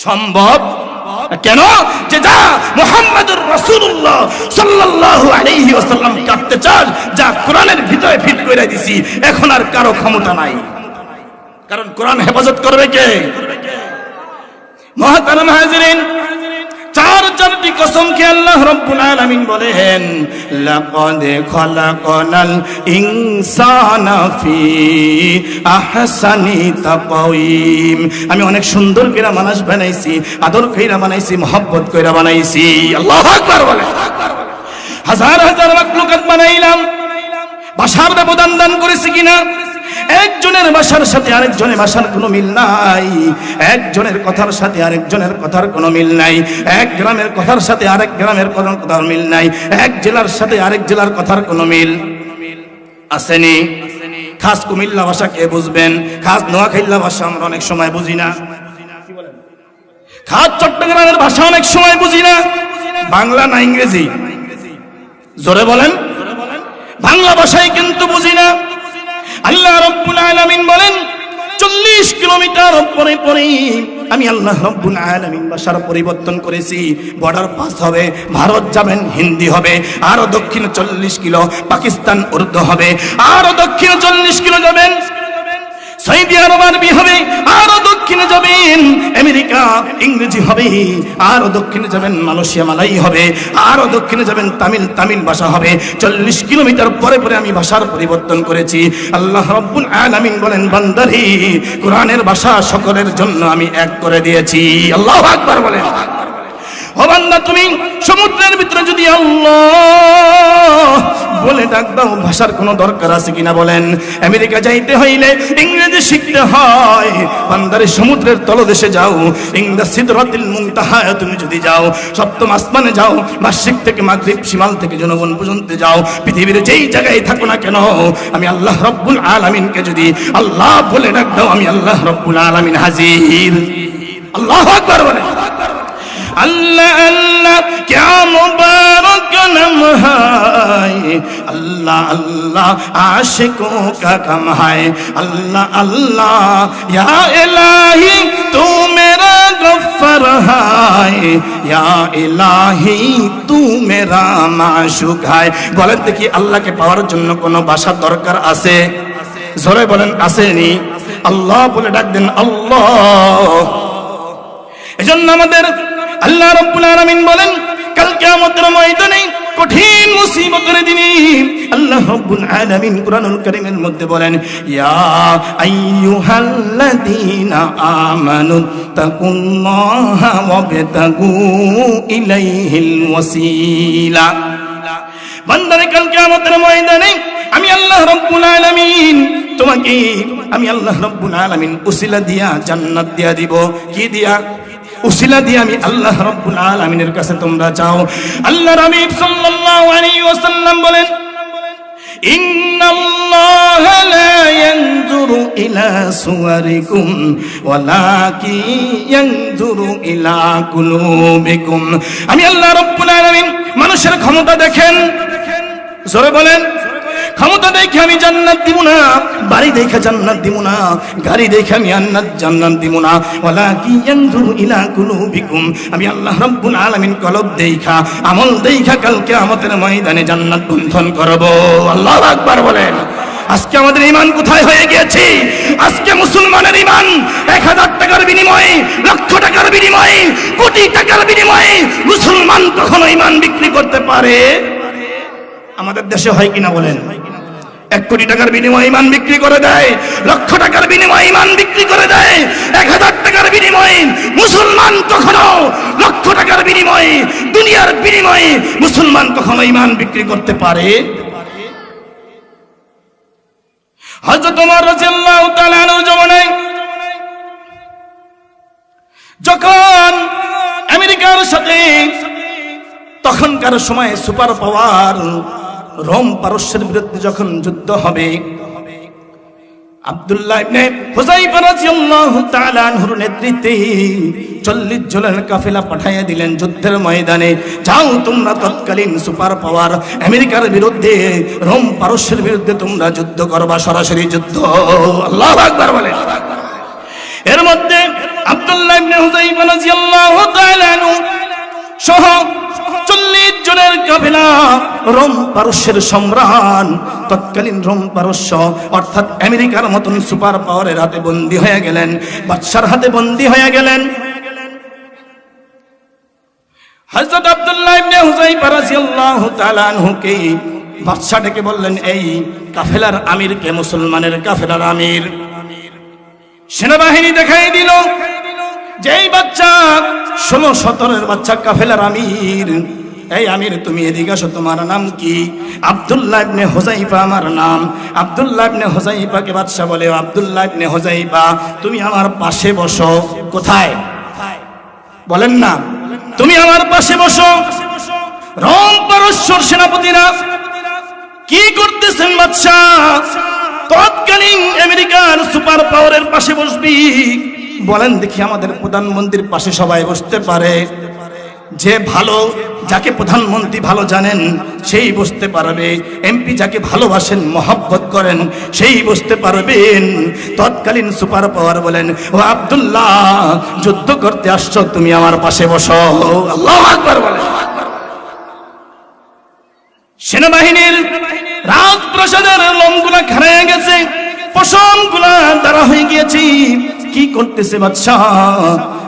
সম্ভব কেন? যে যা মুহাম্মাদুর রাসূলুল্লাহ সাল্লাল্লাহু আলাইহি ওয়াসাল্লাম কাটতে চান, যা কোরআনের ভিতরে ফিট করে দিছি, এখন আর কারো ক্ষমতা নাই। কারণ কোরআন হেফাজত করবে কে? মুহতারাম হাজিরিন, চারটি কসমকে আল্লাহ রাব্বুল আলামিন বলেন, লাকাদ খালাকনাল ইনসানা ফি আহসানি তাকওয়িম। আমি অনেক সুন্দর কইরা মানুষ বানাইছি, আদর কইরা বানাইছি, মহব্বত কইরা বানাইছি। আল্লাহু আকবার বলেন। হাজার হাজার মাখলুকাত বানাইলাম, ভাষার ব্যবধান দান করেছি কিনা? একজনের ভাষার সাথে আরেকজনের ভাষার কোনো মিল নাই, একজনের কথার সাথে আরেকজনের কথার কোনো মিল নাই, এক গ্রামের কথার সাথে আরেক গ্রামের কথার মিল নাই, এক জেলার সাথে আরেক জেলার কথার কোনো মিল আসেনি। খাস কুমিল্লা ভাষা কে বুঝবেন? খাস নোয়াখাইল্লা ভাষা আমরা অনেক সময় বুঝি না। খাস চট্টগ্রামের ভাষা অনেক সময় বুঝি না। বাংলা না ইংরেজি? জোরে বলেন। বাংলা ভাষাই কিন্তু বুঝি না। আল্লাহ রাব্বুল আলামিন বলেন, 40 কিলোমিটার পরে পরে আমি আল্লাহ রাব্বুল আলামিন ভাষার পরিবর্তন করেছি। বর্ডার পাস হবে, ভারত যাবেন হিন্দি হবে, আরো দক্ষিণে 40 কিলো পাকিস্তান উর্দু হবে, আরো দক্ষিণে 40 কিলো যাবেন সৌদি আরব আরবি হবে, আরো দক্ষিণে যাবেন আমেরিকা ইংরেজি হবে, আরো দক্ষিণে যাবেন মালয়েশিয়া মালাই হবে, আরো দক্ষিণে যাবেন তামিল ভাষা হবে। 40 কিলোমিটার পরে পরে আমি ভাষার পরিবর্তন করেছি। আল্লাহ রাব্বুল আলামিন বলেন, বান্দারে, কোরআনের ভাষা সকলের জন্য আমি এক করে দিয়েছি। আল্লাহু আকবার বলেন। ও বান্দা তুমি সমুদ্রের ভিতরে যদি আল্লাহ বলে ডাক দাও, ভাষার কোনো দরকার আছে কিনা বলেন? আমেরিকা যাইতে হইলে ইংরেজি শিখতে হয়, বান্দারে সমুদ্রের তলদেশে যাও, ইংদা সিদরাতিল মুনতাহা তুমি যদি যাও, সপ্তম আসমানে যাও, মাশরিক থেকে মাগরিব, শিমাল থেকে জনগণ পর্যন্ত যাও, পৃথিবীর যেই জায়গায় থাকো না কেন, আমি আল্লাহ রব্বুল আলামিনকে যদি আল্লাহ বলে ডাক দাও, আমি আল্লাহ রব্বুল আলামিন হাজির। আল্লাহু আকবার বলে। अल्लाह अल्लाह क्या मुबारक नाम है, अल्लाह अल्लाह आशिकों का कम है, अल्लाह अल्लाह या इलाही तू मेरा गफ्फार है, या इलाही तू मेरा माशूक है। বলেন দেখি আল্লাহকে পাওয়ার জন্য কোনো ভাষা দরকার আছে? জোরে বলেন আসেনি? আল্লাহ বলে ডাক দেন আল্লাহ। এজন্য আমাদের আল্লাহ রাব্বুল আলামিন বলেন কাল কিয়ামতের ময়দানে কঠিন মুসিবতের দিনে আল্লাহ রাব্বুল আলামিন কুরআনুল কারীমের মধ্যে বলেন ইয়া আইয়ুহাল্লাযীনা আমানু তাকুল্লাহা ওয়াবতাগু ইলাইহিল ওয়াসিলা। বান্দারে কাল কিয়ামতের ময়দানে আমি আল্লাহ রাব্বুল আলামিন তোমাকে, আমি আল্লাহ রাব্বুল আলামিন উসিলা দিয়া জান্নাত দিয়া দিব। কি দিয়া? উসিলা দিয়ে আমি আল্লাহ রাব্বুল আলামিনের কাছে তোমরা চাও। আল্লাহর হাবিব সাল্লাল্লাহু আলাইহি ওয়াসাল্লাম বলেন ইন্নাল্লাহা লা ইয়ানজুরু ইলা সুওয়ারিকুম ওয়ালাকিন ইয়ানজুরু ইলা কুলুবিকুম। আমি আল্লাহ রাব্বুল আলামিন মানুষের ক্ষমতা দেখেন। জোরে বলেন। ক্ষমতা দেখে আমি জান্নাত দিব না, বাড়ি দেখে জান্নাত দিব না, গাড়ি দেখে আমি জান্নাত দিব না, ওয়ালাকিন ইয়ানজুরু ইলা কুলুবিকুম। আমি আল্লাহ রাব্বুল আলামিন কলব দেখা, আমল দেখা কাল কিয়ামতের ময়দানে জান্নাত বন্ধন করব। আল্লাহু আকবার বলেন। আজকে আমাদের ঈমান কোথায় হয়ে গিয়েছে? আজকে মুসলমানের ঈমান 1000 টাকার বিনিময়ে, লক্ষ টাকার বিনিময়ে, কোটি টাকার বিনিময়ে মুসলমান কখনো ঈমান বিক্রি করতে পারে? আমাদের দেশে হয় কিনা বলেন? 1 কোটি টাকার বিনিময়ে ঈমান বিক্রি করে দেয়, লক্ষ টাকার বিনিময়ে ঈমান বিক্রি করে দেয়, 1000 টাকার বিনিময়ে মুসলমান কখনো, লক্ষ টাকার বিনিময়ে, দুনিয়ার বিনিময়ে মুসলমান কখনো ঈমান বিক্রি করতে পারে? হযরত ওমর রাদিয়াল্লাহু তাআলা আনহু জামানায় যখন আমেরিকার সাথে তখনকার সময়ে সুপার পাওয়ার রোম পারস্যের বিরুদ্ধে যখন যুদ্ধ হবে, আব্দুল্লাহ ইবনে হুযাইফা রাদিয়াল্লাহু তাআলা আনহুর নেতৃত্বে 40 জনের কাফেলা পাঠিয়ে দিলেন যুদ্ধের ময়দানে। যাও তোমরা তৎকালীন সুপার পাওয়ার আমেরিকার বিরুদ্ধে, রোম পারস্যের বিরুদ্ধে তোমরা যুদ্ধ করবা, সরাসরি যুদ্ধ। আল্লাহু আকবার বলে। এর মধ্যে আব্দুল্লাহ ইবনে হুযাইফা রাদিয়াল্লাহু তাআলা আনহু সহ 40 জনের কাফেলা রোম পারস্যের সম্রাট, তৎকালীন রোম পারস্য অর্থাৎ আমেরিকার মতন সুপার পাওয়ারের হাতে বন্দী হয়ে গেলেন, বাদশার হাতে বন্দী হয়ে গেলেন। হযরত আব্দুল্লাহ ইবনে হুযাইফা রাদিয়াল্লাহু তাআলা আনহুকে বাদশা ডেকে বললেন, এই কাফেলার আমির কে? মুসলমানের কাফেলার আমির। সেনাবাহিনী দেখাই দিল যেই বাচ্চা 16-17 বাচ্চা কাফেলার আমির। এই আমির তুমি এদিকে আসো, তোমার নাম কি? আব্দুল্লাহ ইবনে হুযাইফা আমার নাম। আব্দুল্লাহ ইবনে হুযাইফাকে বাদশা বলে, আব্দুল্লাহ ইবনে হুযাইফা তুমি আমার পাশে বসো। কোথায় বলেন না? তুমি আমার পাশে বসো। রোম পারস্যের সেনাপতিরা কি করতেছেন বাদশা? তৎকালীন আমেরিকার সুপার পাওয়ারের পাশে বসবি? বলেন দেখি আমাদের প্রধানমন্ত্রীর পাশে সবাই বসতে পারে? যে ভালো, যাকে প্রধানমন্ত্রী ভালো জানেন সেই বসতে পারবে, এমপি যাকে ভালোবাসেন, মহব্বত করেন সেই বসতে পারবেন। তৎকালীন সুপার পাওয়ার বলেন, ও আব্দুল্লাহ যুদ্ধ করতে আসছো, তুমি আমার পাশে বসো। আল্লাহু আকবার বলেন। সেনাবাহিনীর রাজপ্রাসাদের লোমগুলা খাড়ায় গেছে, পশমগুলা দাঁড়া হয়ে গিয়েছে। কি করতেছে বাদশা?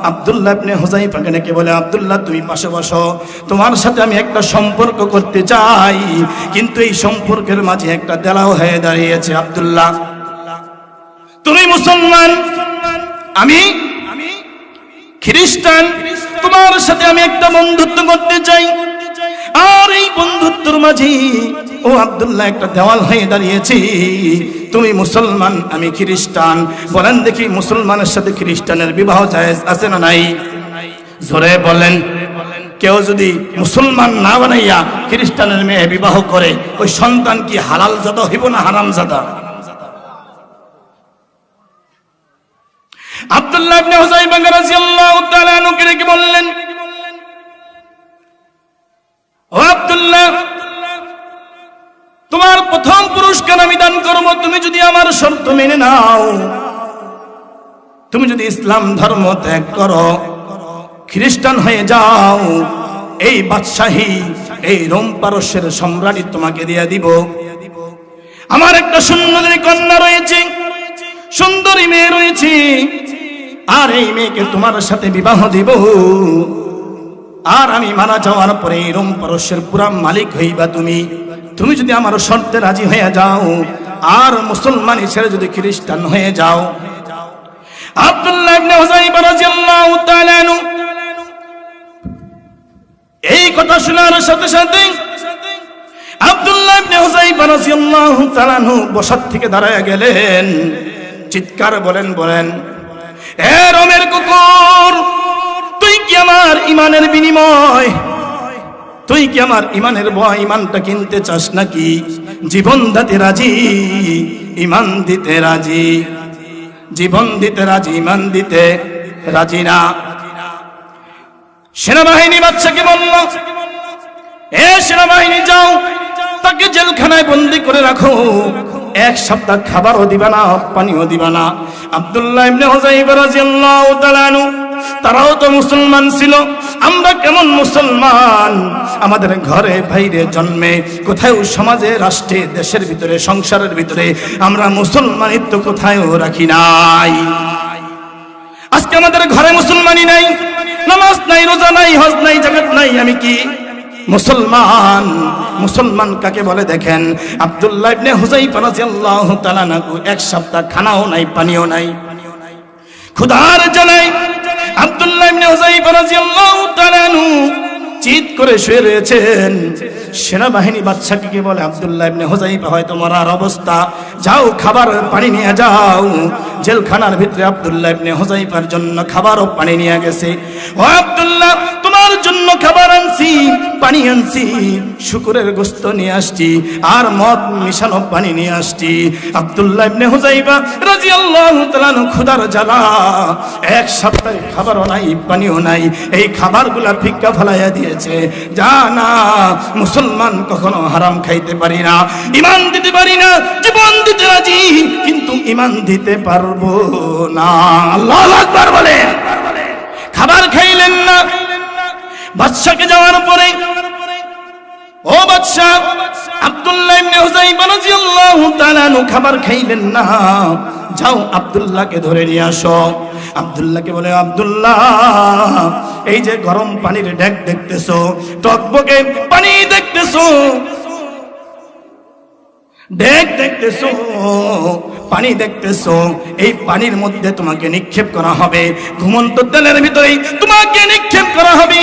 আব্দুল্লাহ ইবনে হুযাইফাকে ডেকে বলে, আব্দুল্লাহ তুমি পাশে বসো, তোমার সাথে আমি একটা সম্পর্ক করতে চাই, কিন্তু এই সম্পর্কের মাঝে একটা দেলাও হয়ে দাঁড়িয়েছে। আব্দুল্লাহ তুমি মুসলমান, আমি খ্রিস্টান, তোমার সাথে আমি একটা বন্ধুত্ব করতে চাই। আর এই বন্ধুত্বর মাঝে ও আব্দুল্লাহ একটা দেওয়াল হয়ে দাঁড়িয়েছি। তুমি মুসলমান, আমি খ্রিস্টান, বলেন দেখি মুসলমানের সাথে খ্রিস্টানের বিবাহ জায়েজ আছে না নাই? জোরে বলেন। কেউ যদি মুসলমান না বানাইয়া খ্রিস্টানের মেয়ে বিবাহ করে, ওই সন্তান কি হালাল জাদা হইব না হারাম জাদা? আব্দুল্লাহ ইবনে হুযাইফা রাদিয়াল্লাহু তাআলা আনহুকে ডেকে বললেন, ও আব্দুল্লাহ, তোমার প্রথম পুরস্কার আমি দান করব, তুমি যদি আমার শর্ত মেনে নাও, তুমি যদি ইসলাম ধর্ম ত্যাগ করো, খ্রিস্টান হয়ে যাও, এই বাদশাহী, এই রোম পারস্যের সম্রাটই তোমাকে দিয়ে দিব। আমার একটা সুন্দরী কন্যা রয়েছে, সুন্দরী মেয়ে রয়েছে, আর এই মেয়েকে তোমার সাথে বিবাহ দিব। আর আমি মারা যাওয়ার পরে এই রোম পারস্যের পুরা মালিক হইবা তুমি। তুমি যদি আমার শর্তে রাজি হয়ে যাও, আর মুসলমানি ছেড়ে যদি খ্রিস্টান হয়ে যাও। আব্দুল্লাহ ইবনে হুযাইফা রাদিয়াল্লাহু তাআলা আনহু এই কথা শোনার সাথে সাথে আব্দুল্লাহ ইবনে হুযাইফা রাদিয়াল্লাহু তাআলা আনহু বসার থেকে দাঁড়ায় গেলেন, চিৎকার বলেন, এ রোমের কুকুর, তুই কি আমার ইমানের বিনিময়, তুই কি আমার ইমানের ইমানটা কিনতে চাস নাকি? জীবন দিতে রাজি, ইমান দিতে রাজি, জীবন দিতে রাজি, ইমান দিতে রাজি না। সেনাবাহিনী বাদশাকে বলল, এ সেনাবাহিনী যাও, তাকে জেলখানায় বন্দী করে রাখো, 1 সপ্তাহ খাবারও দিবা না, পানিও দিবা না। আব্দুল্লাহ ইবনে হুযাইফা রাদিয়াল্লাহু তাআলা আনহু, তারাও তো মুসলমান ছিল, আমরা কেমন মুসলমান? আমাদের ঘরে বাইরে জন্মে, কোথাও সমাজে, রাষ্ট্রে, দেশের ভিতরে, সংসারের ভিতরে আমরা মুসলমানিত্ব কোথাও রাখি নাই। আজকে আমাদের ঘরে মুসলমানি নাই, নামাজ নাই, রোজা নাই, হজ নাই, যাকাত নাই, আমি কি মুসলমান? মুসলমান কাকে বলে দেখেন। আব্দুল্লাহ ইবনে হুযাইফা রাদিয়াল্লাহু তাআলা আনহু 1 সপ্তাহ খানাও নাই, পানিও নাই, ক্ষুধার জ্বালায় আব্দুল্লাহ ইবনে হুযাইফা রাদিয়াল্লাহু তাআলা আনহু চিৎ করে শুয়ে রয়েছেন। সেনাবাহিনী বাদশাকে বলে, আব্দুল্লাহ ইবনে হুযাইফা হয়তো মরার অবস্থা, যাও খাবার পানি নিয়ে যাও। জেলখানার ভিতরে আব্দুল্লাহ ইবনে হুযাইফার জন্য খাবার ও পানি নিয়ে গেছে। ও আব্দুল্লাহ, তোমার জন্য খাবার আনছি, পানি আনছি, শুকরের গোশত নিয়ে আসছি, আর মদ মিশানো পানি নিয়ে আসছি। আব্দুল্লাহ ইবনে হুযাইফা রাদিয়াল্লাহু তাআলা ক্ষুধার জ্বালা, 1 সপ্তাহে খাবারও নাই, পানিও নাই, এই খাবারগুলা ভিক্ষা ফলাইয়া দিয়েছে। জানা মুসলমান কখনো হারাম খাইতে পারি না, ইমান দিতে পারি না, জীবন দিতে রাজি, কিন্তু ইমান দিতে পারবো না। আল্লাহু আকবার বলে। খাবার খাইলেন না। বাদশাকে যাওয়ার পরে, ও বাদশা, আব্দুল্লাহ ইবনে হুযাইফা রাদিয়াল্লাহু তাআলা আনহু খাবার খাইলেন না, যাও আব্দুল্লাহকে ধরে নিয়ে আসো। আব্দুল্লাহকে বলে, আব্দুল্লাহ, এই যে গরম পানির ডেক দেখতেছো, টকবকে পানি দেখতেছো, ডেক দেখতেছো, পানি দেখতেছো, এই পানির মধ্যে তোমাকে নিক্ষেপ করা হবে, ঘুমন্ত তেলের ভিতরে তোমাকে নিক্ষেপ করা হবে।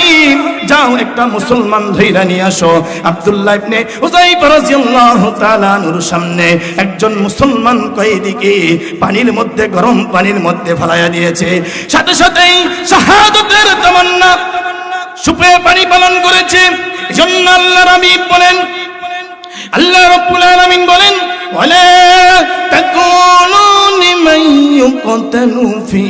যাও একটা মুসলমান ধইরা নিয়ে আসো। আব্দুল্লাহ ইবনে হুযাইফা রাদিয়াল্লাহু তাআলা আনহুর সামনে একজন মুসলমান কয়েদিকে পানির মধ্যে, গরম পানির মধ্যে ফেলাইয়া দিয়েছে। সাথে সাথেই শাহাদাতের তামান্না সুপে পানি পালন করেছে। এজন্য আল্লাহর হাবিব বলেন, আল্লাহ রাব্বুল আলামিন বলেন, ওয়ালা তাকুনু লিমান ইউকতালু ফি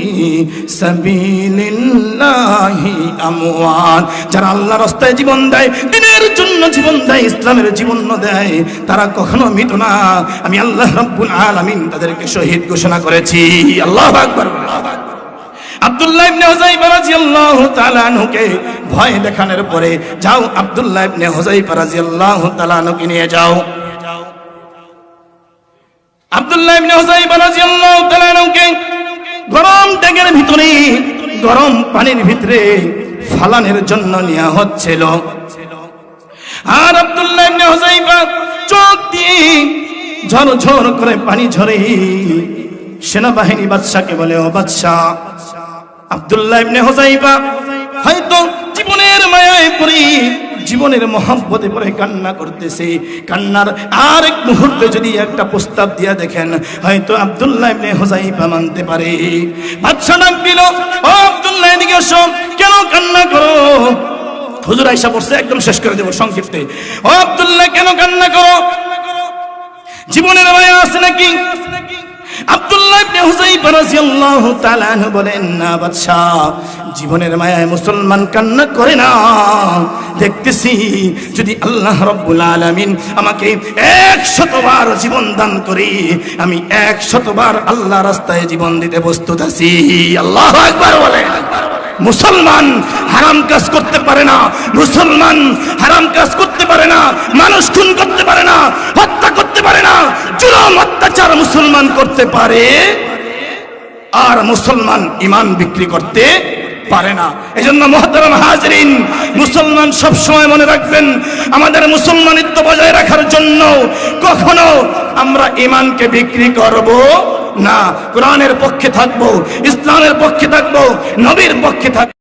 সাবিলিল্লাহি আমওয়াত। যারা আল্লাহর রাস্তায় জীবন দেয়, দ্বীনের জন্য জীবন দেয়, ইসলামের জীবন দেয়, তারা কখনো মৃত না। আমি আল্লাহ রাব্বুল আলামিন তাদেরকে শহীদ ঘোষণা করেছি। আল্লাহু আকবার। আব্দুল্লাহ ইবনে হুযাইফা রাদিয়াল্লাহু তাআলা আনহুকে ভয় দেখানোর পরে, যাও আব্দুল্লাহ ইবনে হুযাইফা রাদিয়াল্লাহু তাআলা আনহুকে নিয়ে যাও। আব্দুল্লাহ ইবনে হুযাইফা রাদিয়াল্লাহু তাআলা আনহুকে গরম ডেকের ভিতরে, গরম পানির ভিতরে ফালানোর জন্য নেওয়া হচ্ছিল। আর আব্দুল্লাহ ইবনে হুযাইফা চোখ দিয়ে ঝরঝর করে পানি ঝরে। সেনাবাহিনী বাদশাকে বলে, ও বাদশা, আব্দুল্লাহ ইবনে হুযাইফা হয়তো জীবনের মায়ায় পড়ে, জীবনের মহব্বতে পড়ে কান্না করতেছে। কান্নার আর এক মুহূর্তে যদি একটা প্রস্তাব দিয়া দেখেন, হয়তো আব্দুল্লাহ ইবনে হুযাইফা মানতে পারে। বাদশা ডাক দিল, ও আব্দুল্লাহ এদিকে এসো, কেন কান্না করো? হুজুর আয়েশা বলছে, একদম শেষ করে দেব সংক্ষিপ্তে। ও আব্দুল্লাহ কেন কান্না করো? জীবনের মায়া আছে নাকি? আব্দুল্লাহ ইবনে হুযাইফা রাদিয়াল্লাহু তাআলা আনহু বলেন, না বাদশা, জীবনের মায়ায় মুসলমান কান্না করে না। দেখতেছি যদি আল্লাহ রাব্বুল আলামিন আমাকে 100 বার জীবন দান করে, আমি 100 বার আল্লাহ রাস্তায় জীবন দিতে প্রস্তুত আছি। আল্লাহু আকবার বলেন। মুসলমান হারাম কাজ করতে পারে না, মুসলমান হারাম কাজ করতে পারে না, মানুষ খুন করতে পারে না, হত্যা করতে পারে না, জুলুম অত্যাচার মুসলমান করতে পারে, আর মুসলমান ঈমান বিক্রি করতে পারে না। এজন্য মুহতারাম হাজরিন, মুসলমান সব সময় মনে রাখবেন, আমাদের মুসলমানিত্ব বজায় রাখার জন্য কখনো আমরা ঈমানকে বিক্রি করব না। কোরআনের পক্ষে থাকবো, ইসলামের পক্ষে থাকবো, নবীর পক্ষে থাকবো।